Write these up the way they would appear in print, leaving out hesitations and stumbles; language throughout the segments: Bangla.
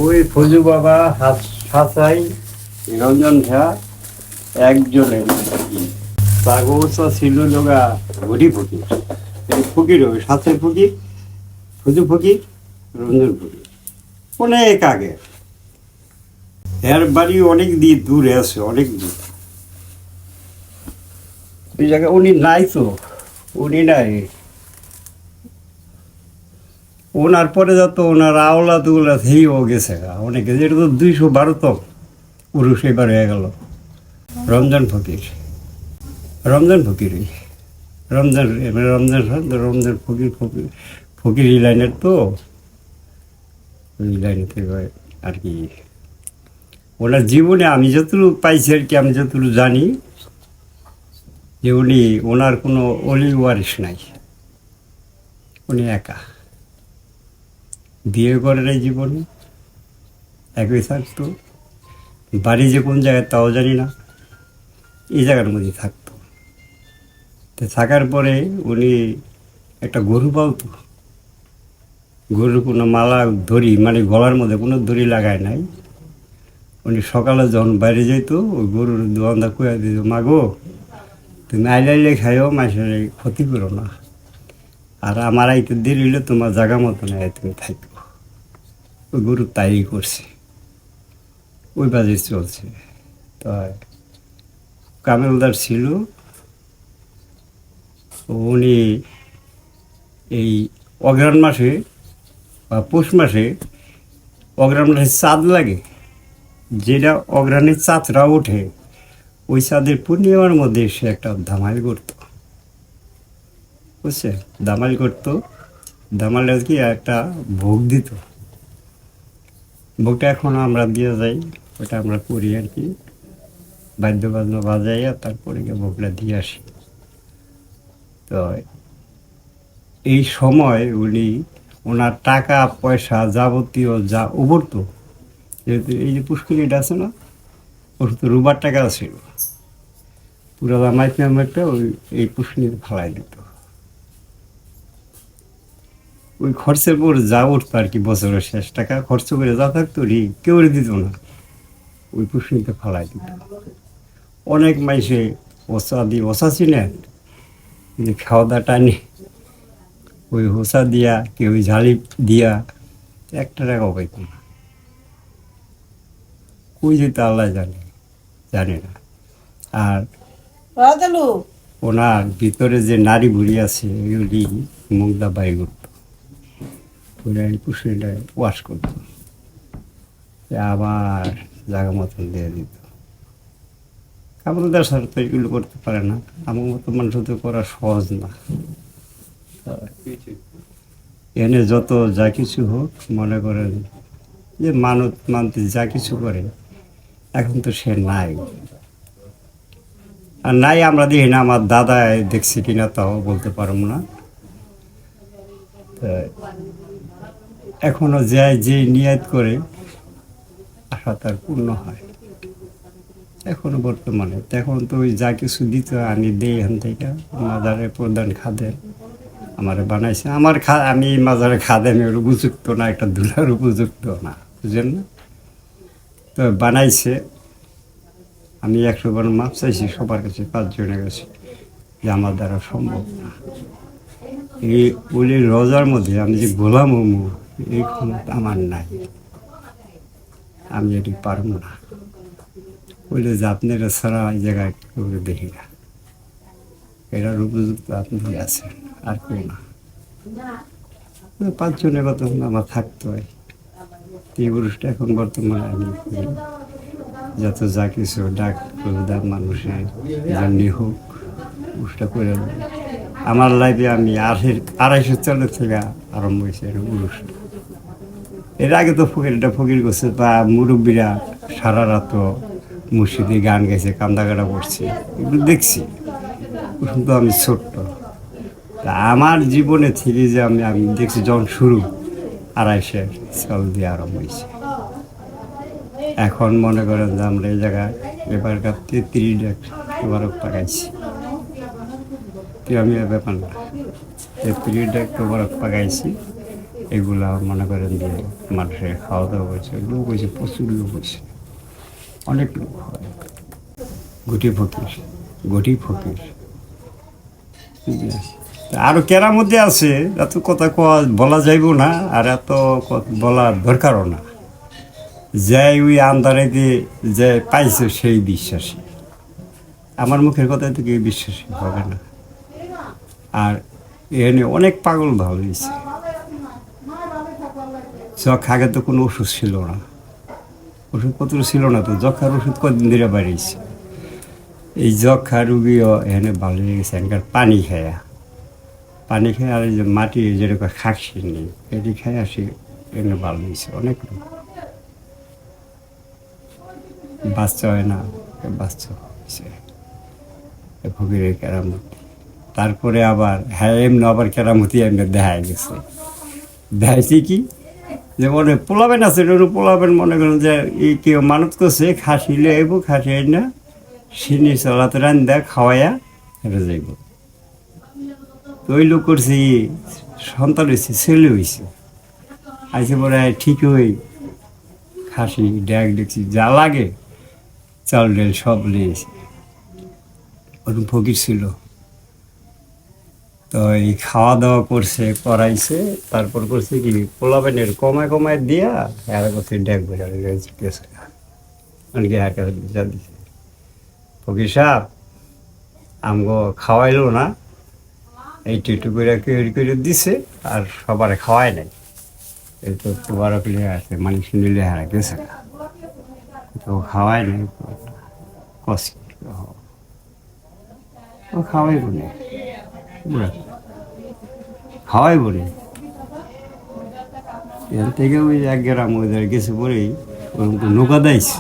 ওই ফজু বাবা হাসাই রঞ্জন ঝা একজনের বাগবতা ছিল লোকা ঘড়ি ফকির, এই ফকির ওই সাথে ফকির, ফজু ফকির, রঞ্জন ফকির অনেক আগে। এর বাড়ি অনেক দূরে আছে, অনেক দূর। ওই জায়গায় উনি নাই তো, উনি নাই। ওনার পরে যত ওনার আওলাদগুলা থেকেও গেছে অনেকে, যেটা তো 212 তো পুরুষ এবার হয়ে গেল। রমজান ফকির, রমজান ফকিরই, রমজান রমজান রমজান ফকির, ফকির ফকির এই লাইনের তো, ওই লাইনে থেকে আর কি। ওনার জীবনে আমি যতটুকু পাইছি আর কি, আমি যতটুকু জানি যে উনি, ওনার কোনো অলি ওয়ারিশ নাই, উনি একা বিয়ে করেন এই জীবনে, একই থাকতো। বাড়ি যে কোন জায়গায় তাও জানি না, এই জায়গার মধ্যে থাকতো। তো থাকার পরে উনি একটা গরু পালতো। গরুর কোনো মালা দড়ি, মানে গলার মধ্যে কোনো দড়ি লাগায় নাই। উনি সকালে যখন বাইরে যেত, ওই গরুর দোকানদার কুয়া দিত, মাগো তুমি আইলাইলে খাইও, মাসের ক্ষতি করো না, আর আমার আইতে দেরি হইলে তোমার জায়গা মতো নেই, তুমি থাকো। ওই গরু তাই করছে, ওই বাজে চলছে। তো কামেলদার ছিল, উনি এই অগ্রহায়ণ মাসে বা পৌষ মাসে, অগ্রহায়ণ মাসে চাঁদ লাগে, যেটা অগ্রহায়ণের চাঁদরা ওঠে, ওই চাঁদের পূর্ণিমার মধ্যে সে একটা ধামাইল করতো, বুঝছে? ধামাইল করতো, ধামাইলটা কি একটা ভোগ দিত। ভোগটা এখন আমরা দিয়ে যাই, ওটা আমরা করি আর কি, বাদ্যবাদ্য বাজাইয়া তারপরে গিয়ে ভোগটা দিয়ে আসি। তো এই সময় উনি ওনার টাকা পয়সা যাবতীয় যা উবরত, যেহেতু এই যে পুষ্করিণীটা আছে না, ওর তো রুবার টাকা ছিল, পুরো মাইক মেম্বারটা ওই এই পুষ্করিণীতে ফালাই দিত। ওই খরচের পর যা উঠতো আর কি, বছরের শেষ টাকা খরচ করে যা থাকতো কেউ দিত না, ওই পুষ্করিণীতে ফালাই দিত। অনেক মাইসে ওসা চিনেন, যে খাওয়া দাওয়া টানি, ওই হোসা দিয়া কেউ ঝালি দিয়া 1 টাকাও পাইত না। কই যেত আল্লাহ জানে, জানে না। আর ওনার ভিতরে যে নারী বুড়ি আছে, এগুলি মুগদা বাই করত, ওরা এই পুষ্করিণীটা ওয়াশ করত, আবার জায়গা মতন দিয়ে দিত। কামলদার স্যার তো এগুলো করতে পারে না, আমার মতো মানুষ তো করা সহজ না। এনে যত যা কিছু হোক, মনে করেন যে মানতে যা কিছু করে, এখন তো সে নাই। আর নাই আমরা দেখি না, আমার দাদায় দেখছি কিনা তাও বলতে পারবো না। এখনো যায় যে নিয়ত করে, আশা তার পূর্ণ হয় এখনো বর্তমানে। এখন তো ওই যা কিছু দিত আমি দিই এখান থেকে, মাজারের প্রধান খাদে আমারে বানাইছে। আমি মাজারে খাদেমের উপযুক্ত না, একটা ধুলার উপযুক্ত না, বুঝলেন না? তো বানাইছে, আমি 100 বার মাপ চাইছি সবার কাছে, 5 জনের কাছে, যে আমার দ্বারা সম্ভব না। এই বলে রোজার মধ্যে আমি যে গোলাম হমু, এই ক্ষমতা আমার নাই, আমি এটি পারবো না। বলে যে আপনারা ছাড়া এই জায়গায় কেউ দেখি না, এটার উপযুক্ত আপনি আছেন, আর কেউ না। 5 জনের কথা আমার থাকতে হয়। এই পুরুষটা এখন বর্তমানে আমি যত যা কিছু ডাক প্রদান মানুষের জন্য হোক, পুরুষটা করে আমার লাইফে আমি 250 সালের থেকে আরম্ভ হয়েছে পুরুষ। এর আগে তো ফকিরটা ফকির করছে, বা মুরব্বীরা সারা রাত মসজিদে গান গাইছে, কান্দাকাটা করছে, এগুলো দেখছি। কিন্তু আমি ছোট্ট, তা আমার জীবনে থেকে যে আমি দেখছি যখন শুরু 250 সাল দিয়ে আরম্ভ হয়েছে। এখন মনে করেন যে আমরা এই জায়গায় এবারকার 33 লাখ তোবারক পাকাইছি। আমি ব্যাপার না, 33 লাখ তোবারক পাকাইছি। এগুলা মনে করেন যে মানুষের খাওয়া দাওয়া করছে, লোক হয়েছে, প্রচুর লোক হয়েছে, অনেক লোক হয়। গটি ফকির আরো কেরামতি আছে, এত কথা বলা যাইব না, আর এত বলা দরকারও না। যে ওই আন্দারে দিয়ে যে পাইছে সেই বিশ্বাসী, আমার মুখের কথা তো কেউ বিশ্বাসী হবে না। আর এখানে অনেক পাগল ভালো হয়েছে। যক্ষা আগে তো কোনো ওষুধ ছিল না, ওষুধপত্র ছিল না, তো যক্ষার ওষুধ কদিন ধরে বাড়িয়েছে। এই যক্ষা রুগীও এখানে ভালো হয়ে গেছে এখানকার পানি খায়া আর এই যে মাটি যেরকম খাকসি নেই এটি খাই আসি এখানে ভালো হয়েছে। অনেক লোক বাচ্চা হয় না, বাচ্চা হয়েছে ফকিরের কেরামতি। তারপরে আবার হ্যাঁ এমনি আবার কেরামতি এমনি দেখা গেছে। দেখাইছি কি যে মনে পোলাবেন আছে, পোলাবেন মনে করেন যে এই কেউ মানত করছে খাসি লেবো, খাসি না সিনি চলাতে রান দেয় খাওয়াইয়া এটা যাইব। তো ওই লোক করছে সন্তান হয়েছে, ছেলে হয়েছে, আইসে পরে ঠিক হই খাসি ড্যাগ দেখছি যা লাগে চাল ডাল সব নিয়েছে। ওরকম ফকির ছিল, তো এই খাওয়া দাওয়া করছে, করাইছে, তারপর করছে কি পোলাবেনের কমায় দিয়া আর করছে ড্যাগ বেড়ে গেছে অনেকে হাঁকা দিছে। ফকির সাহেব আমগো খাওয়াইলো না, এইটু একটু করে দিছে, আর সবার খাওয়াই নাই। এই তো তোমার প্লেয়ার আছে মানুষ নিলে হারা গেছে, তো খাওয়াই নাই কষ্ট ও খাওয়াই বলে এখান থেকে ওই এক গ্রাম ওদের গেছে পরেই ওরকম নৌকা দিয়েছে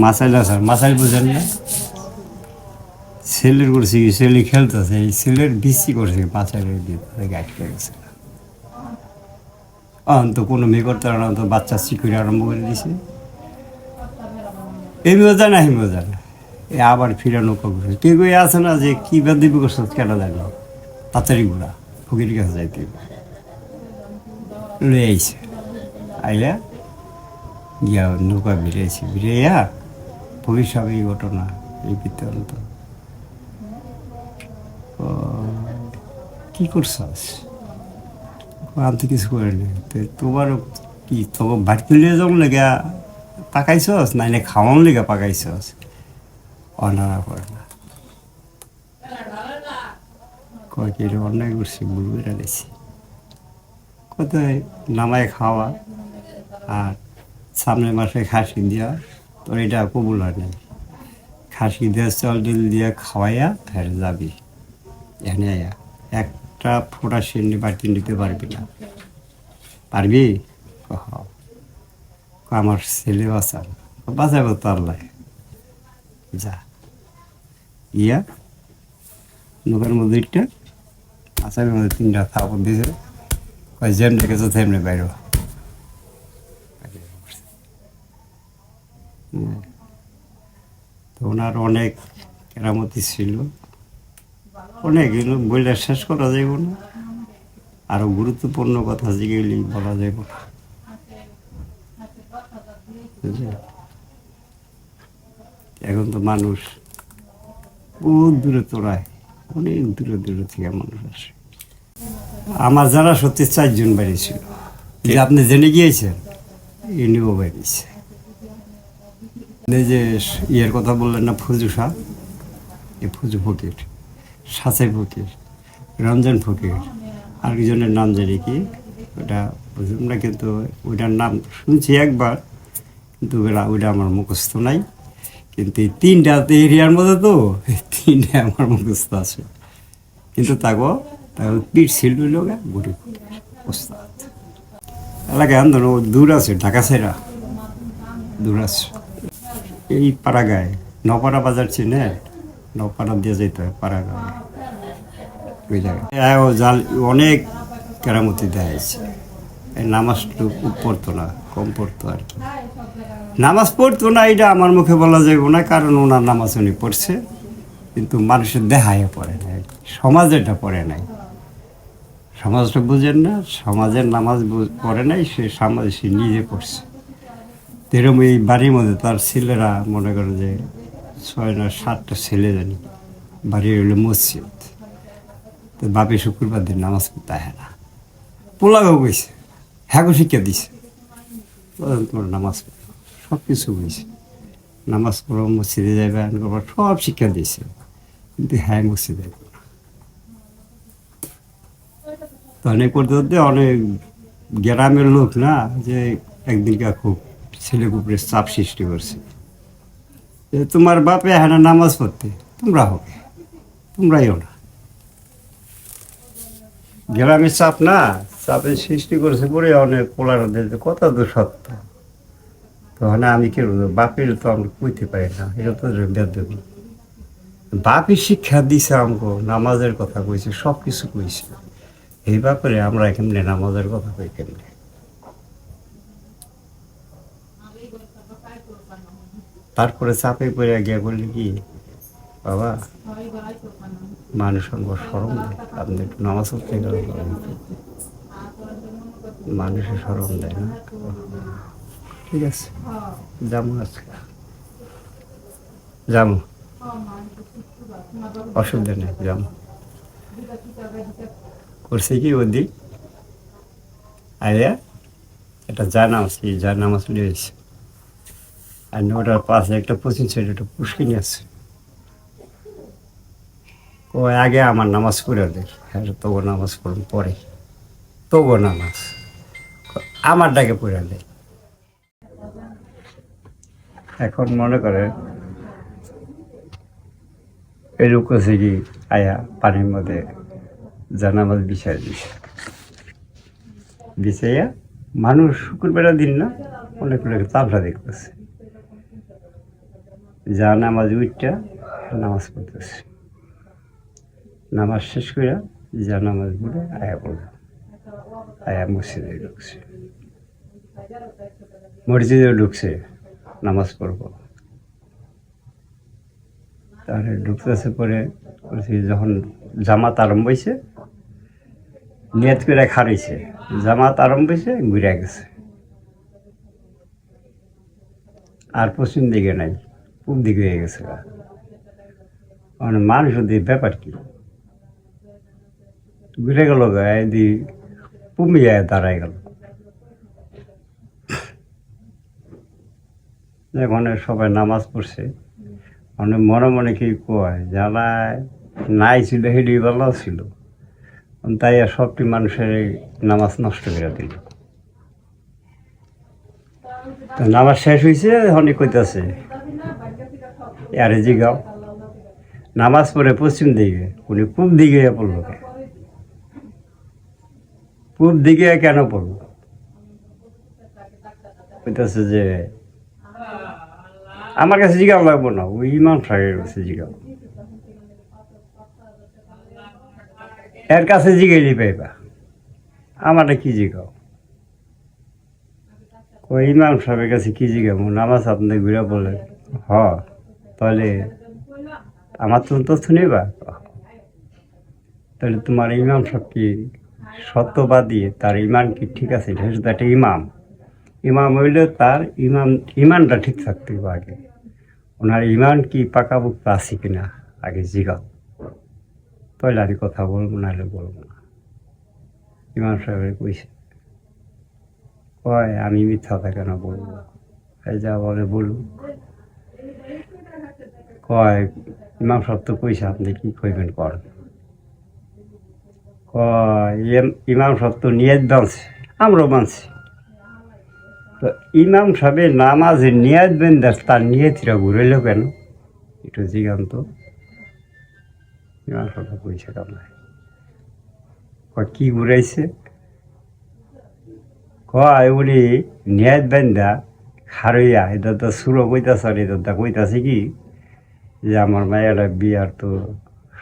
মাসাইল বুঝেন না, ছেলের করছে কি ছেলে খেলতেছে, এই ছেলের বিসি করছে মাসাইল দিয়ে আটকে গেছে। তো কোনো মেয়ে করতে না, তো বাচ্চা শিখুরে আরম্ভ করে দিছে। এই মজা না, এই মজা না, এ আবার ফিরে নৌকা করছে। কেউ কেউ আছে না যে কী বা দিবি করছে কেন জানি তাড়াতাড়ি ঘোরা ফকির কাছে যাইতে লয়ে আইছে, আইলা গিয়া নৌকা ভিড়েছি, ভিড়াইয়া ফকির সব এই ঘটনা এই বৃত্তান্ত। কি করছস? আমি তো কিছু করিনি। তোমার কি তোমার বাড়িতে নিয়ে যাও লেগে পাকাইছস, নাইলে খাওয়ান লেগে পাকাইছস? অনারা করে না, কয় কি অন্যায় করছি, বুঝবে রাখছি কোথায় নামায় খাওয়া, আর সামনের মাসে খাসি দিয়া তোর এটা কবুল হয় নাই। খাসি দিয়ে চাল ডিল দিয়ে খাওয়াইয়া ফের যাবি, এনে একটা ফোঁটা সিন্নি বাড়তি নিতে পারবি না। পারবি? আমার ছেলে বাঁচাবো তো আল্লাহ। যা ইয়া নৌকার মধ্যে একটা আসামের মধ্যে 3টা থাপড় দিয়েছে, কয় যেমনি গেছো তেমনি বাইর। তো ওনার অনেক কেরামতি ছিল, অনেক এগুলো বইলে শেষ করা যাইব না। আরো গুরুত্বপূর্ণ কথা যেগুলি বলা যাইব না। এখন তো মানুষ বহুত দূরে তোরায়, অনেক দূরে থেকে মানুষ আসে। আমার যারা সত্যি 4 জন বেরিয়েছিল, যে আপনি জেনে গিয়েছেন ইনিও বেরিয়েছে। এই যে ইয়ের কথা বললেন না, ফজু শাহ, এই ফজু ফকির, সাঁচাই ফকির, রমজান ফকির, আরেকজনের নাম জানি কি ওটা বুঝলাম না, কিন্তু ওইটার নাম শুনছি একবার, কিন্তু ওইটা আমার মুখস্থ নাই। কিন্তু এই 3টা এরিয়ার মধ্যে তো 3টা আমার মুখস্থ আছে, কিন্তু তাকে পিঠ ছিল লোক গরিব ওস্তাদ এলাকায় আন্দোলন দূর আছে, ঢাকা ছাইরা দূর আছে। এই পাড়াগায় নপাড়া বাজার চিনে, নপাড়া দিয়ে যেতে হয় পাড়াগায়, ওই জায়গায় জাল অনেক কেরামতি দেখাইছে। এই নামাজটুকু পড়তো না, কম পড়তো আর কি, নামাজ পড়তো না এটা আমার মুখে বলা যাবে না, কারণ ওনার নামাজ উনি পড়ছে, কিন্তু মানুষের দেহায় পড়ে নাই, সমাজে এটা পড়ে নাই। সমাজটা বুঝেন না, সমাজের নামাজ পড়ে নাই, সে সমাজ সে নিজে পড়ছে। এরকম এই বাড়ির মধ্যে তার ছেলেরা মনে করে যে 6 না 7টা ছেলে জানি, বাড়ি হইলো মসজিদ। তো বাপে শুক্রবার দিন নামাজ পড়তে আহে না, পোলাগও গেছে, হ্যাগো শিক্ষা দিছে, তোমার নামাজ পড়ো, সব কিছু হয়েছে, নামাজ পড়ো, মসজিদে যাবে, আইন করবো, সব শিক্ষা দিয়েছে, কিন্তু হ্যাঁ মসজিদে যাবে না। তো অনেক করতে করতে অনেক গ্রামের লোক না, যে একদিনকে খুব ছেলে কুপুরের চাপ সৃষ্টি করছে, যে তোমার বাপে হ্যাঁ না নামাজ পড়তে, তোমরা হবে, তোমরাইও না। গ্রামের চাপ না, চাপের সৃষ্টি করেছে পরে অনেক পোলারদের কত তো সত্য। তো না আমি কি বলবো, বাপের তো আমরা কইতে পারি না, এটা তো বেদ। বাপের শিক্ষা দিছে আমাকে, নামাজের কথা কইছে, সব কিছু কইছে, এই ব্যাপারে আমরা কেমনে নামাজের কথা কই কেমনে? তারপরে চাপে পড়ে গিয়া বললি কি, বাবা মানুষ আমার সরম দেয়, আপনি একটু নামাজ পড়তে গেলে মানুষের সরম দেয় না। ঠিক আছে, যাবো আজকে, যাবো, অসুবিধা নেই, যাবো। করছে কি ওদি আয়া এটা জানামাজ, কি জানামাজ লিয়েছে, আর ওটার পাশে একটা পশ্চিম সাইডে একটা পুষ্কিনি আছে। ও আগে আমার নামাজ পড়ে দেয়, হ্যাঁ তবু নামাজ পড়ুন পরে, তবু নামাজ আমার ডাকে পড়ে দেয়। এখন মনে করে এরকম করছে কি, আয়া পানির মধ্যে জানামাজ বিছাই দিছে, বিছাইয়া মানুষ শুক্রবেলা দিন না অনেক লোক তাবলা দেখতেছে, জানামাজ উইটটা নামাজ পড়তেছে, নামাজ শেষ করে জানামাজ পড়ে আয়া পড়বে, আয়া মসজিদে ঢুকছে, মসজিদে ঢুকছে নামাজ পড়বো। তাহলে ঢুকতেছে পরে যখন জামাত আরম্ভ হয়েছে, নিয়ত করে খাড়িয়েছে, জামাত আরম্ভ হয়েছে, ঘুরে গেছে, আর পশ্চিম দিকে নাই, পূব দিকে হয়ে গেছে। মানে মানুষ ওদের ব্যাপার কি, ঘুরে গেল এদি পুমিয়ে দাঁড়ায় গেল। এখন সবাই নামাজ পড়ছে, মানে মনে মনে কি কয়, যারা নাই ছিল হেডি ভালো ছিল, তাই আর সবটি মানুষের নামাজ নষ্ট করে দিল। তো নামাজ শেষ হয়েছে, অনেক কইতাছে আরে জিগাও, নামাজ পড়ে পশ্চিম দিকে, উনি পূব দিকে পড়লো, পূব দিকে কেন পড়লো? কইতাছে যে আমার কাছে জিগাও লাগবো না, ওই ইমাম সাহেবের কাছে জিগাও, এর কাছে জিগাইলি পাইবা, আমারটা কি জিগাও? ওই ইমাম সাহেবের কাছে কি জিগাবো, নামাজ আপনি ঘুরে বলেন, হ তাহলে আমার তো তথ্য নেবা, তাহলে তোমার ইমাম সাহেব কি সত্যবাদী, তার ইমান কি ঠিক আছে? এটা শুধু একটা ইমাম, ইমাম হইলে তার ইমানটা ঠিক থাকতে হবে আগে, ওনার ইমান কি পাকাপোক্ত আছে কিনা আগে জিগাও, তাহলে আমি কথা বলবো, নাহলে বলবো না। ইমাম সাহেবের কইছে, কয় আমি মিথ্যা কথা কেন বলবো, যা বলে বলুন। কয় ইমাম সাহেব তো কইছে, আপনি কি কইবেন করেন। কয় ইমাম সাহেব তো নিয়ত বানছে, আমরাও মানছি, তো ইমাম সাহেবের নামাজের নিয়ত বেন্দাস, তার নিয়তরা ঘুরেল কেন, একটু জিগান তো। ইমাম সাহেব কইছে কামড়ায়, কয় কি ঘুরাইছে, কয় উনি নিয়ত বেন্দা খারইয়া, এটা তো সুরো কইতাছে, আর এটা কইতাছে কি যে আমার মায়েরা বিয়ার তো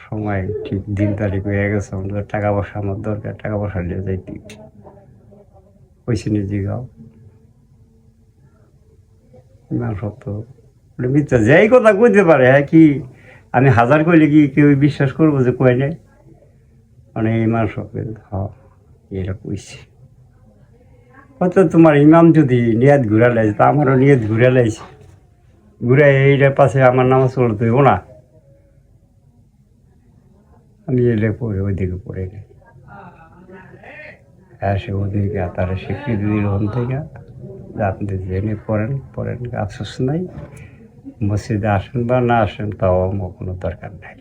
সময় ঠিক দিন তারিখ হয়ে গেছে, আমাদের টাকা পয়সা আমার দরকার, টাকা পয়সা নিয়ে যাইতে কইছে নি জিগাও। ইমাম সাহেব তো মিথ্যা যেই কথা কইতে পারে, হ্যাঁ কি আমি হাজার কইলে কি কেউ বিশ্বাস করবো যে কয় নাই? মানে ইমাম সাহেব এরকম কইছে। হয়তো তোমার ইমাম যদি নিয়াত ঘুরা লাইছে তা আমারও নিয়াত ঘুরা লাইছে, ঘুরে এইটার পাশে আমার নামাজ পড়তে হইব না, আমি এলে পড়ে ওইদিকে পড়ে নেই। হ্যাঁ, সে ওদিকে তারা স্বীকৃতি দিল ওখান থেকে যে আপনি জেনে পড়েন আফসোস নাই, মসজিদে আসেন বা না আসেন তাও আমার কোনো দরকার নাই।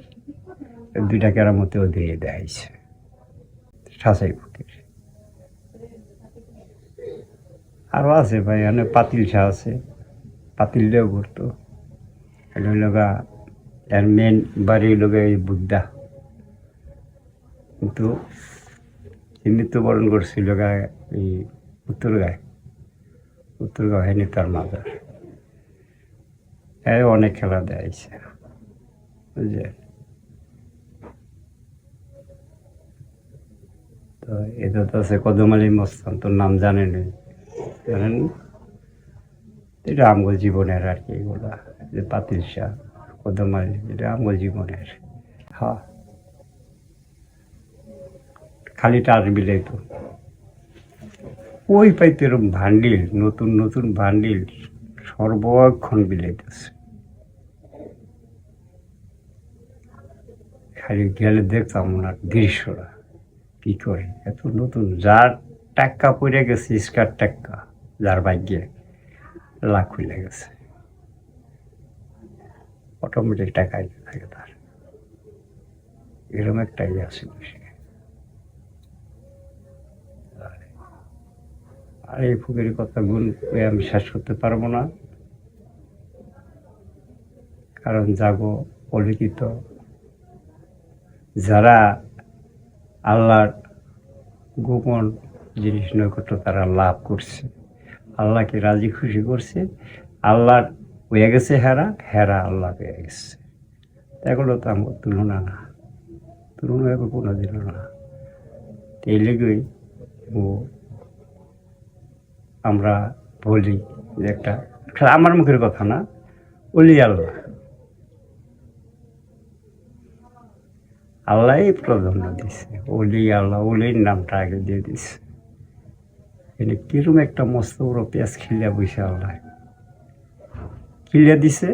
2টা কেরামতেও দিয়ে দেয়াইছে সাসাই ফকির। আরও আছে ভাই, এখানে পাতিল শাহ আছে, পাতিল দিয়েও ঘুরতো। এটা হইল গা এর মেন বাড়ি হইল গা এই বুদ্ধা, কিন্তু মৃত্যুবরণ করছিল গা এই উত্তরগাঁও হয়নি তার মাজার। অনেক খেলা দেয়াইছে বুঝলে। তো এটা তো আছে কদম আলী মস্তান, তোর নাম জানেন এটা আমগো জীবনের আর কি, এগুলা যে পাতিল শাহ কদম আলী এটা আমগো জীবনের। হ্যাঁ, খালি টাচ বিলাইতো ওই পাইতে এরকম ভান্ডিল, নতুন নতুন ভান্ডিল সর্বক্ষণ বিলাইতেছে। খালি গেলে দেখতাম ওনার দৃশ্যরা কি করে এত নতুন, যার টাক্কা পড়ে গেছে স্কার টাক্কা, যার ভাগ্যে লাখ খুলে গেছে, অটোমেটিক টাকা আইতে থাকে তার, এরকম একটা ইয়ে আছে। আর এই ফকিরের কথা গুণ আমি শেষ করতে পারবো না, কারণ যাগো অলিখিত যারা আল্লাহর গোপন জিনিস নৈকট্য তারা লাভ করছে, আল্লাহকে রাজি খুশি করছে, আল্লাহর হয়ে গেছে হেরা আল্লাহ হয়ে গেছে। এগুলো তো আমার তুলনা না, তুলনা এগুলো কোনো দিল না। এই লেগেই আমরা বলি যে একটা, আমার মুখের কথা না, অলি আল্লাহই প্রাধান্য দিছে, অলি আল্লাহ, অলির নামটা আগে দিয়ে দিছে। এনে কিরম একটা মস্ত বড় পেঁয়াজ খিলিয়া বসে আল্লাহ খিলিয়া দিছে,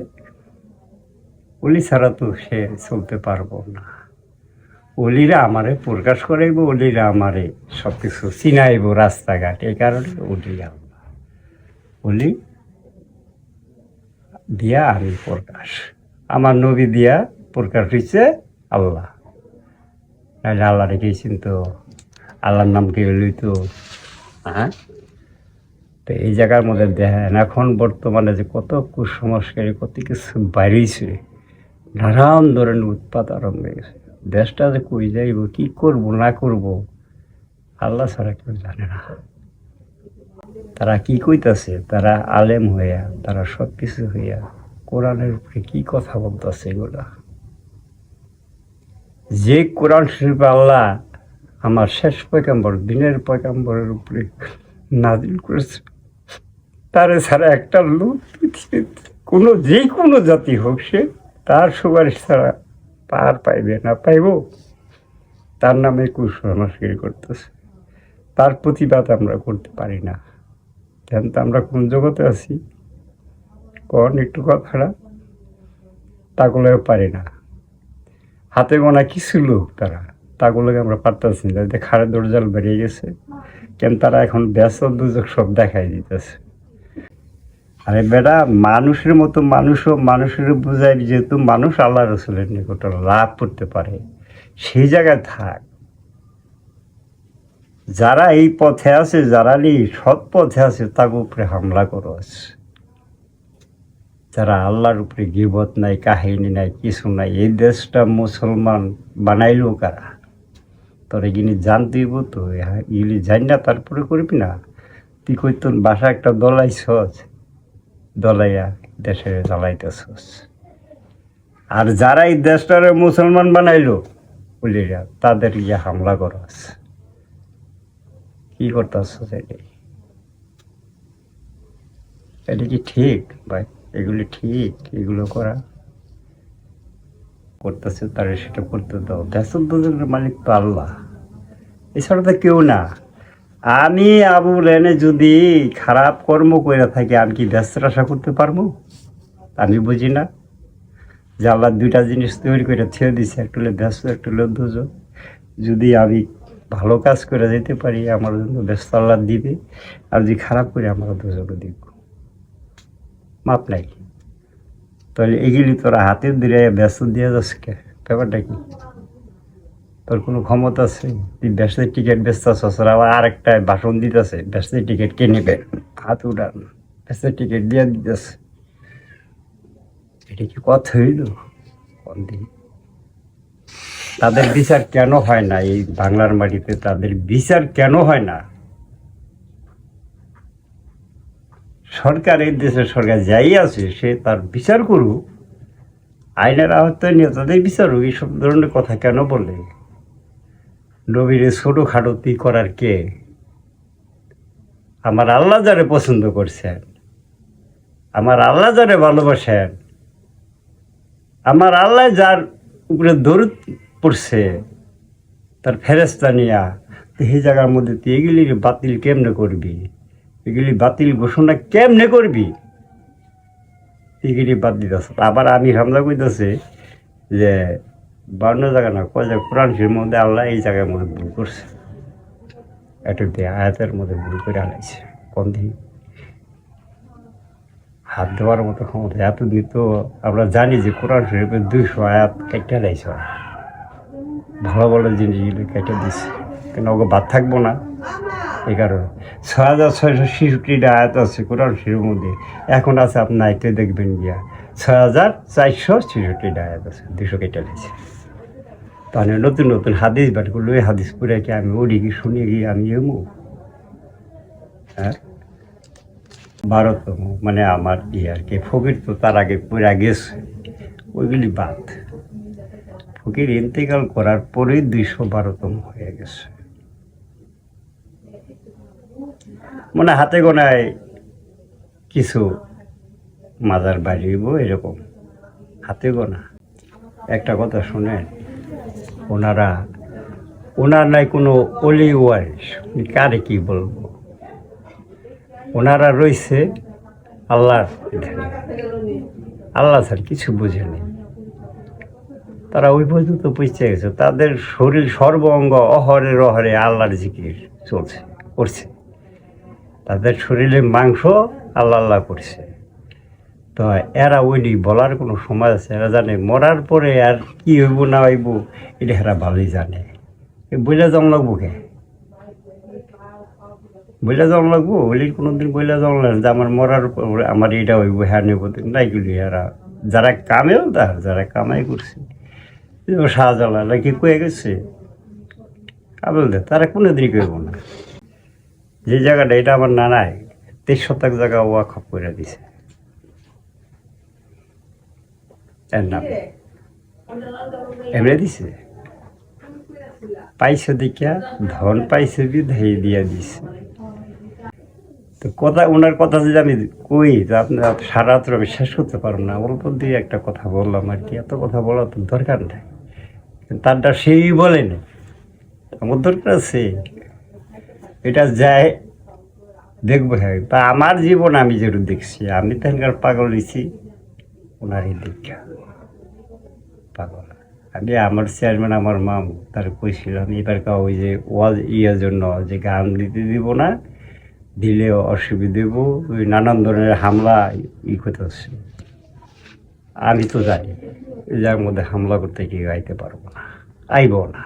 অলি ছাড়া তো সে চলতে পারবো না। অলিরা আমারে প্রকাশ করাইব, অলিরা আমারে সব কিছু চিনাইব রাস্তাঘাট, এই কারণে অলি আল্লাহ, অলি দিয়া আমি প্রকাশ, আমার নবী দিয়া প্রকাশ হয়েছে আল্লাহ। নাহলে আল্লাহ রেখেছেন তো আল্লাহর নাম কে লইতো। হ্যাঁ, তো এই জায়গার মধ্যে দেখেন এখন বর্তমানে যে কত কুসংস্কারী কত কিছু বাইরেছে, নানান ধরনের উৎপাত আরম্ভ হয়ে গেছে। দেশটা যে কই যাইব, কি করব না করব আল্লাহ ছাড়া কেউ জানে না। তারা কি কইতাছে, তারা আলেম হইয়া, তারা সব কিছু হইয়া কোরআনের উপরে কি কথা বলতেছে এগুলা। যে কোরআন শরীফ আল্লাহ আমার শেষ পয়গাম্বর দিনের পয়গাম্বরের উপরে নাজিল করেছে, তার ছাড়া একটা লোক পৃথিবীতে কোনো যে কোনো জাতি হোক সে তার সুপারিশ ছাড়া পার পাইবে না, পাইব তার নামে কুসংস্কার করতেছে, তার প্রতিবাদ আমরা করতে পারি না। কেন তো আমরা কোন জগতে আছি কোন একটু কথাটা তাগুলোও পারি না। হাতে গোনা কিছু লোক তারা, তাগুলোকে আমরা পারতেছি না, খাড়া দরজাল বেরিয়ে গেছে, কেন তারা এখন ব্যস্ত দুযোগ সব দেখাই দিতেছে। আরে বেটা, মানুষের মতো মানুষও মানুষের বোঝায়, যেহেতু মানুষ আল্লাহ রসুলের নিকট লাভ করতে পারে সেই জায়গায় থাক। যারা এই পথে আছে, যারা এই সৎ পথে আছে, তার উপরে হামলা করো আছে। যারা আল্লাহর উপরে গীবত নাই, কাহিনী নাই, কিছু নাই, এই দেশটা মুসলমান বানাইলো কারা? তোরা এগুলি জানতেইব তো, এগুলি জানি না তারপরে করবি না। তুই কইতন বাসা একটা দলাইছস, দলাইয়া দেশে জ্বালাইতেছস। আর যারা এই দেশটারে মুসলমান বানাইলো বলিরা, তাদের গিয়ে হামলা করস, কি করতেছস? এটা কি ঠিক ভাই? এগুলি ঠিক? এগুলো করা করতেছে তারা সেটা করতে দাও। দেশের মালিক তো আল্লাহ, এছাড়া তো কেউ না। আমি আবুল এনে যদি খারাপ কর্ম করে থাকি আমি কি ব্যস্ত আশা করতে পারবো? আমি বুঝি না যে আল্লাহ দুইটা জিনিস তৈরি করে ছেড়ে দিছে, একটা হলো ব্যস্ত, একটা হলো দুজন। যদি আমি ভালো কাজ করে যেতে পারি আমার জন্য ব্যস্ত আল্লাহ দিবে, আর যদি খারাপ করে আমার দুজনও দিব, মাপ নাই। তাহলে এগুলি তোরা হাতে দিয়ে ব্যস্ত দিয়ে যাচ্ছে কে? ব্যাপারটা কি? তোর কোনো ক্ষমতা আছে? তুই ব্যস্তের টিকিট ব্যস্ত আছিস, আবার আরেকটা ভাষণ দিতেছে ব্যস্তের টিকিট কে নেবে, হাত উঠান, ব্যস্তের টিকিট দিয়ে দিতেছে। এটা কি কথা হইল? তাদের বিচার কেন হয় না এই বাংলার মাটিতে? তাদের বিচার কেন হয় না? সরকার, এই দেশের সরকার যাই আছে সে তার বিচার করুক, আইনের আওতায় নিয়ে তাদের বিচার হোক। এইসব ধরনের কথা কেন বলে? নবীরে ছোটো খাটতি করার কে? আমার আল্লাহ যারে পছন্দ করছেন, আমার আল্লাহ যারে ভালোবাসেন, আমার আল্লাহ যার উপরে দরুদ পড়ছে তার ফেরেস্তা নিয়া, তো এই জায়গার মধ্যে তুই এগুলি বাতিল কেমনে করবি? এগুলি বাতিল ঘোষণা কেমনে করবি? এগুলি বাদ দিতেছ। আবার আমি হামজা কইতেছে যে 52 জায়গা না, কয় জায়গা কোরআন শরীফের মধ্যে আল্লাহ এই জায়গার মধ্যে ভুল করছে, একটু আয়াতের মধ্যে ভুল করে আনাইছে। কোন দিন হাত দেওয়ার মতো ক্ষমতা? এতদিন তো আমরা জানি যে কোরআন শরীফের 200 আয়াত কেটে লাইছে, ভালো ভালো জিনিসগুলো কেটে দিচ্ছে, কেন ওকে বাদ থাকবো না? এই কারণে 6666টা আয়াত আছে কোরআন শরীফের মধ্যে, এখন আছে আপনার আয়তে দেখবেন গিয়া 6466টা আয়াত আছে, 200 কেটে লাইছে। তাহলে নতুন নতুন হাদিস বার করলো, ওই হাদিস পড়ে কি আমি ওড়ি কি শুনে গিয়ে আমি এমু? হ্যাঁ, 12তম মানে আমার আর কি ফকির তো তার আগে পড়ে গেছে, ওইগুলি বাদ। ফকির ইন্তেকাল করার পরেই 212তম হয়ে গেছে। মানে হাতে গোনায় কিছু মাজার বাড়িব এরকম, হাতে গোনা। একটা কথা শুনেন, ওনার নাই কোনো অলি ওয়ারিস, কারে কি বলবো? ওনারা রয়েছে আল্লাহর ধ্যানে, আল্লাহ স্যার কিছু বুঝেনি, তারা ওই পর্যন্ত পৌঁছে গেছে। তাদের শরীর সর্ব অঙ্গ অহরে রহরে আল্লাহর জিকির চলছে, করছে। তাদের শরীরে মাংস আল্লাহ আল্লাহ করছে। তো এরা ওইটি বলার কোনো সময় আছে? এরা জানে মরার পরে আর কি হইব না হইব, এটা এরা ভালোই জানে। বইলা জম লাগবো কে? বইলা জম লাগবো? ওইলির কোনো দিন বইলা জম লাগবে যে আমার মরার পরে আমার এটা হইব, হ্যাঁ নেব নাইগুলি। এরা যারা কামেও তার, যারা কামাই করছে, শাহজালাল কি কয়ে গেছে কাবেল দে, তারা কোনো দিনই কইব না। যে জায়গাটা এটা আমার নানায় 23 শতক জায়গা ওয়াকফ করে দিছে এর নামে, এমনি দিছে। পাইছে দেখিয়া ধন পাইছে বিধাই দিয়া দিছে। তো কথা, ওনার কথা যদি আমি কই তো আপনার সারা রাত্র আমি শেষ করতে পারবো না। অল্প দিয়ে একটা কথা বললাম আর কি, এত কথা বলা তো দরকার নেই। তারটা সেই বলেনি, আমার দরকার আছে এটা যায় দেখবো। হ্যাঁ, তা আমার জীবন আমি যেটা দেখছি, আমি তখনকার পাগল হয়েছি ওনার এই দীক্ষা পাগল। আমি আমার চেয়ারম্যান আমার মাম তার কইছিলাম এবার ওই যে ওয়াজ ইয়ার জন্য যে গান দিতে দিব না, দিলে অসুবিধা দেব, ওই নানান ধরনের হামলা করতেছে। আমি তো জানি যার মধ্যে হামলা করতে কি গাইতে পারবো না, আইব না।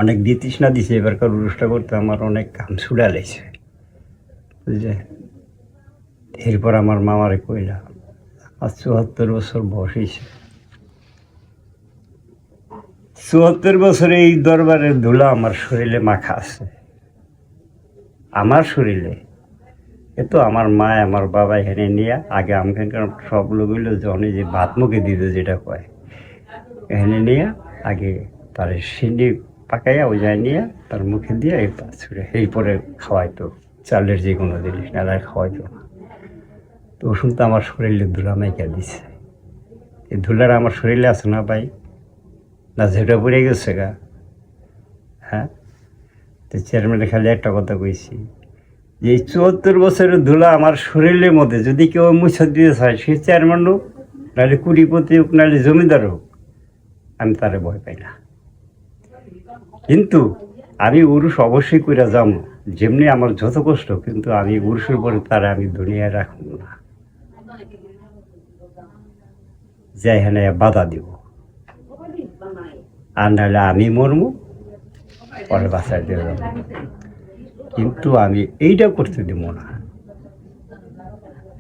অনেক দিতিস না দিছে, এবারকার অনুষ্ঠান করতে আমার অনেক কাম ছুড়া লেগেছে, বুঝলে। এরপর আমার মামারে কইলাম, আজ 74 বছর বয়স হয়েছে, 74 বছরে এই দরবারের ধুলা আমার শরীরে মাখা আছে, আমার শরীরে। এ তো আমার মা আমার বাবা এখানে নিয়ে আগে আমাখানকার সব লোক হইলো জনে যে ভাত মুখে দিতে যেটা কয়, এখানে নিয়ে আগে তার সিন্ডি পাকাইয়া ওই যায় নিয়ে তার মুখে দিয়ে এই পাঁচ ছুড়ে এই পরে খাওয়াইতো, চালের যে কোনো জিনিস না খাওয়াইতো না। তো ওষুধ তো আমার শরীরে ধুলা মাইকা দিছে। এই ধুলার আমার শরীরে আছে না ভাই, না যেটা পড়ে গেছে গা? হ্যাঁ, তো চেয়ারম্যানের খালি একটা কথা কইছি, যে এই 74 বছরের ধুলা আমার শরীরের মধ্যে যদি কেউ মুছে দিতে চায়, সে চেয়ারম্যান হোক, নাহলে কুড়িপতি হোক, নাহলে জমিদার হোক, আমি তারে ভয় পাই না। কিন্তু আমি উরুষ অবশ্যই কইরা যাবো, যেমনি আমার যত কষ্ট, কিন্তু আমি উরুষের পরে তারা আমি দুনিয়ায় রাখবো না, যে এখানে বাধা দিব। আর নাহলে আমি মরমু, পরে বাঁচাই দিয়ে যাবো, কিন্তু আমি এইটা করতে দিব না।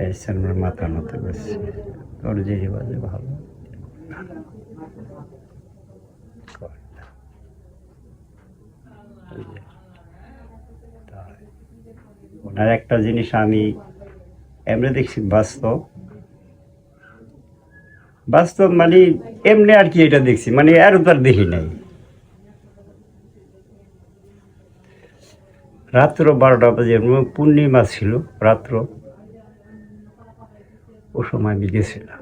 এই চেয়ারম্যান মাথা মতো করছি, তোর যে বাজে ভালো ওনার একটা জিনিস আমি এমনি দেখছি, বাস্তব বাস্তব মানে এমনি আর কি, এটা দেখছি মানে আরো তার দেখি নাই। রাত্র 12টা বাজে, পূর্ণিমা ছিল রাত্র, ও সময় আমি গেছিলাম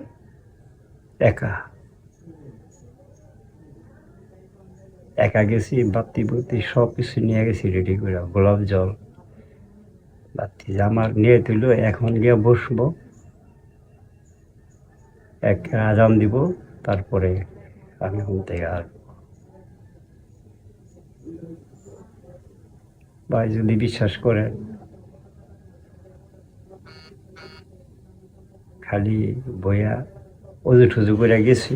একা একা গেছি, বাতি বুতি সব কিছু নিয়ে গেছি রেডি করে, গোলাপ জল বাতি আমার নিয়ে তুলো, এখন গিয়ে বসবো, এক আজান দিব, তারপরে আমি ঘুম থেকে আসবো। ভাই যদি বিশ্বাস করেন, খালি বইয়া অজু টুজু করে গেছি,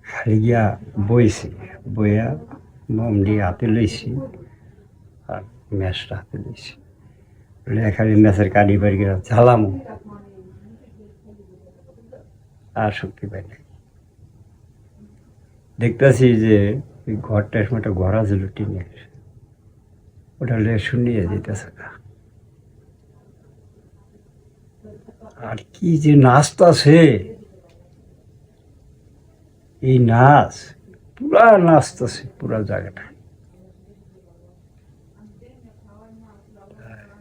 খালি গিয়া বইছি, বইয়া মোম দিয়ে হাতে লইছি আর ম্যাচটা হাতে লইছি, খালি ম্যাচের কাটি বাড়ি গেলাম, ঝালামো আর শক্তি পাই নাই। দেখতেছি যে ওই ঘরটার সময় একটা ঘর আছে টিনের, ওটা শুনিয়ে যেতেছে না। আর কি যে নাচতাছে, এই নাচ পুরা নাচতেছে পুরা জায়গাটা।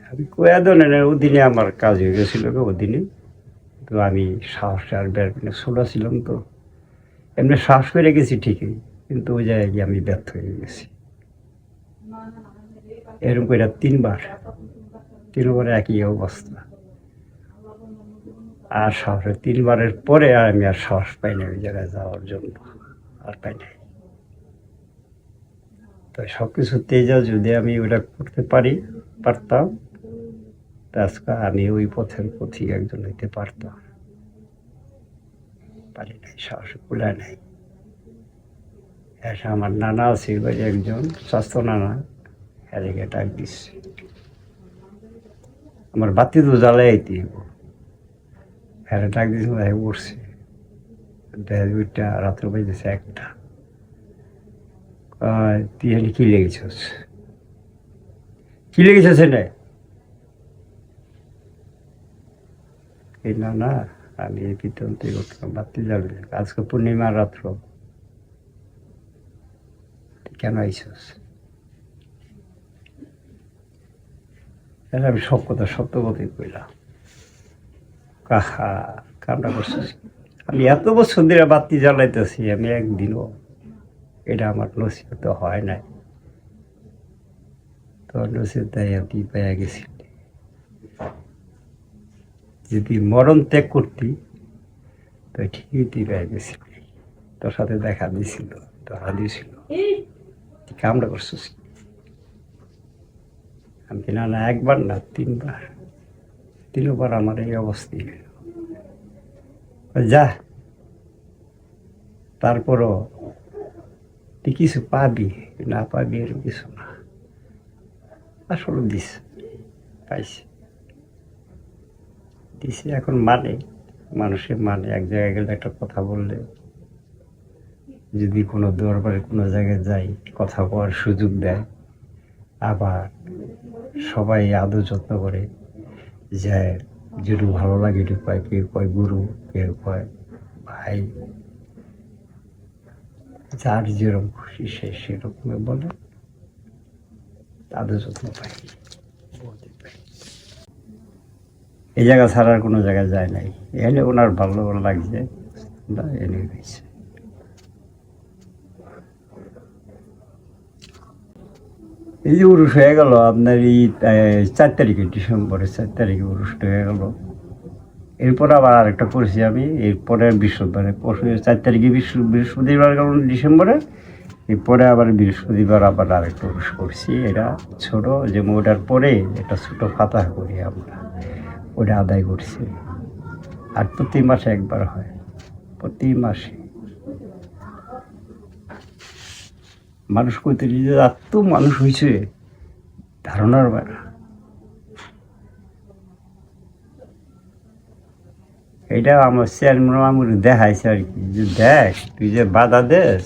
আমি কয়া দেন ওদিনে আমার কাজ হয়ে গেছিল, ওদিনে তো আমি সাহস আর বের ছোলা ছিলাম, তো এমনি সাহস করে গেছি ঠিকই, কিন্তু ওই জায়গায় গিয়ে আমি ব্যর্থ হয়ে গেছি। এরকম করে তিনবার একই অবস্থা। আর সাহসের 3বারের পরে আর আমি আর সাহস পাই না ওই জায়গায় যাওয়ার জন্য, আর পাই নাই। তো সব কিছু তেজা যদি আমি ওটা করতে পারতাম, আজকে আমি ওই পথের পথিক একজন হইতে পারতাম, পারি নাই, সাহস কুলায় নাই। এসে আমার নানা আছে বাড়ি, একজন স্বাস্থ্য নানা, এদিকে ডাক দিচ্ছে, আমার বাতি তো জ্বালাই আইতে হ্যাঁ, ডাক দিচ্ছে, উঠছে, দুইটা রাত্র বাজতেছে 1টা। তুই এখানে কি লেগেছিস, কি লেগেছিস না? এই না আমি এই পিতন থেকে উঠলাম, বাতি জ্বালবে, আজকে পূর্ণিমার রাত্র, কেন আইসস? আমি সব কথা সত্য কথাই কইলাম। কাহা কামটা করছিস, আমি এত বছর ধরে বাতি জ্বালাইতেছি, আমি একদিনও এটা আমার নসিহত হয় নাই, তো নসিহত তুই পাইয়া গেছি। যদি মরণ ত্যাগ করতি তো ঠিকই তুই পাইয়া গেছি, তোর সাথে দেখা দিয়েছিল, ধরা দিয়েছিল, তুই কামটা করছিস। আমি না একবার না 3বার আমার এই অবস্থা। যা, তারপরও তুই কিছু পাবি না পাবি এর কিছু না, আসলে পাইছি দিছি। এখন মানুষের এক জায়গায় গেলে একটা কথা বললে, যদি কোনো দরবারে কোনো জায়গায় যাই, কথা বলার সুযোগ দেয়, আবার সবাই আদর যত্ন করে, যে যেটু ভালো লাগে এটু কয়, কেউ কয় গুরু, কেউ কয় ভাই, যার যেরকম খুশি সে সেরকম বলে, আদর যত্ন পাই। এই জায়গা ছাড়ার কোনো জায়গায় যায় নাই, এনে ওনার ভালো লাগছে, এনে গেছে। এই যে উরুষ হয়ে গেল আপনার এই 4 তারিখে, ডিসেম্বরের 4 তারিখে উরুষটা হয়ে গেল। এরপর আবার আরেকটা করছি আমি, এরপরে বৃহস্পতিবারে, পরশু 4 তারিখে বৃহস্পতিবার গেল ডিসেম্বরে। এরপরে আবার বৃহস্পতিবার আবার আরেকটা উরুষ করছি। এটা ছোট, যে ওটার পরে একটা ছোট ফাতা করি আমরা, ওটা আদায় করছি। আর প্রতি মাসে একবার হয়, প্রতি মাসে। মানুষ কইতে যে এত মানুষ হয়েছে ধারণার বাইরে। এটা আমার চেয়ারম্যান আমার দেখাইছে আর কি, যে দেখ তুই যে বাধা দেস,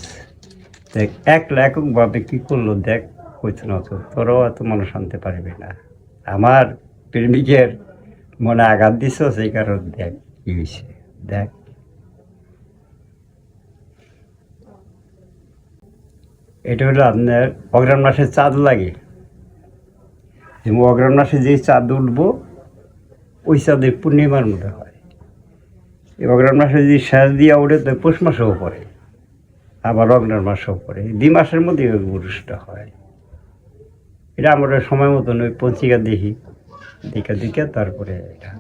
দেখ এককভাবে কী করলো দেখ, কইছে না তো তোরাও এত মানুষ আনতে পারবি না। আমার প্রেমিকের মনে আঘাত দিছ, সেই কারণে দেখ কী হয়েছে, দেখ। এটা হলো আপনার অগ্রহায়ণ মাসে চাঁদ লাগে, যেমন অগ্রহায়ণ মাসে যে চাঁদ উঠবো ওই চাঁদের পূর্ণিমার মধ্যে হয়। এই অগ্রহায়ণ মাসে যদি শেষ দিয়া ওঠে তো পৌষ মাসেও পড়ে, আবার অগ্রহায়ণ মাসেও পড়ে, 2 মাসের মধ্যে ওই পুরুষটা হয়। এটা আমরা সময় মতন ওই পত্রিকা দেখি, দেখে তারপরে এটা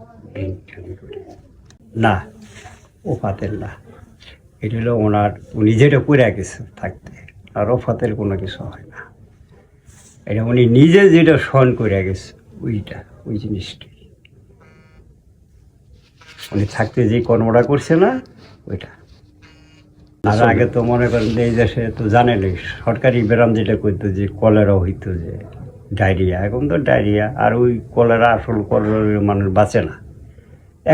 করি। না, ও ফাতের না, এটা হলো ওনার, উনি যেটা করে গেছে থাকতে, আর ও ফাতের কোনো কিছু হয় না। এটা উনি নিজে যেটা সহন করে গেছে ওইটা, ওই জিনিসটাই উনি থাকতে যে কর্মটা করছে না ওইটা। আর আগে তো মনে করেন এই দেশে তো জানেনই, সরকারি ব্যায়াম যেটা করতো, যে কলেরা হইতো, যে ডায়রিয়া, এখন তো ডায়রিয়া আর ওই কলেরা, আসল কলেরা মানুষ বাঁচে না,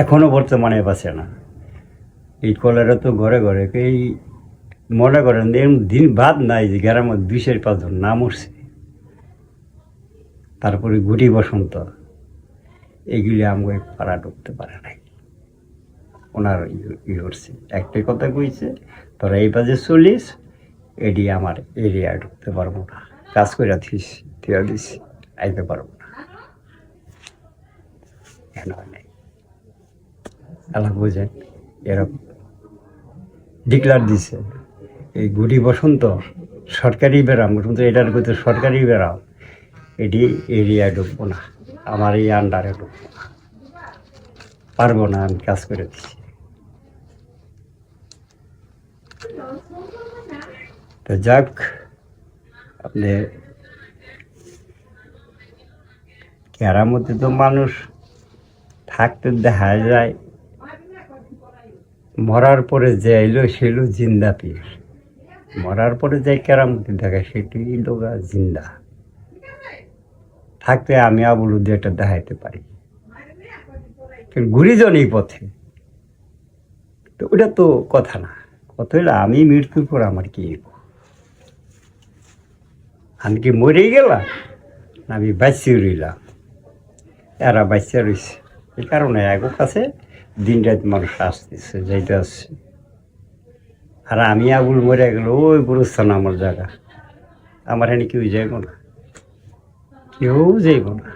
এখনও বর্তমানে বাঁচে না। এই কলেরা তো ঘরে ঘরে, এই মনে করেন দিন বাদ নাই যে গ্রামের 2-5 জন না মরছে। তারপরে গুটি বসন্ত, এগুলি আমাকে পাড়া ঢুকতে পারে নাই। ওনার করছে, একটাই কথা কইছে, তোরা এই বাজে চলিস, এটি আমার এরিয়া ঢুকতে পারবো না, কাজ করে দিছি, আইতে পারবো না। কেন নেই আল্লাহ বুঝেন, এরকম ডিক্লার দিছে। এই গুটি বসন্ত সরকারি ব্যারাম, কিন্তু এটার কিন্তু সরকারি ব্যারাম, এটি এরিয়া ঢুকবো না, আমার এই আন্ডারে ঢুকবো না, পারবো না, আমি কাজ করে দিচ্ছি। তো যাক, আপনি কেরার মধ্যে তো মানুষ থাকতে দেখা যায়, মরার পরে যে এলো সেলো জিন্দা পীর, মরার পরে যে কেরামতি দেখা সেটি লোক জিন্দা। থাকতে আমি আবুল এটা দেখাইতে পারি, গুরিজন এই পথে, তো ওটা তো কথা না। কথা হইলে আমি মৃত্যুর পর আমার কি, আমি কি মরেই গেলাম, আমি বাঁচিয়ে রইলাম, এরা বাঁচিয়ে রয়েছে। এই কারণে এক কাছে দিন রাত মানুষ আসতেছে, যাইতে আসছে। আর আমি আবুল মরে গেল, ওই গুরুস্থান আমার জায়গা, আমার এনে কেউ যাইব না, কেউ যাইব না।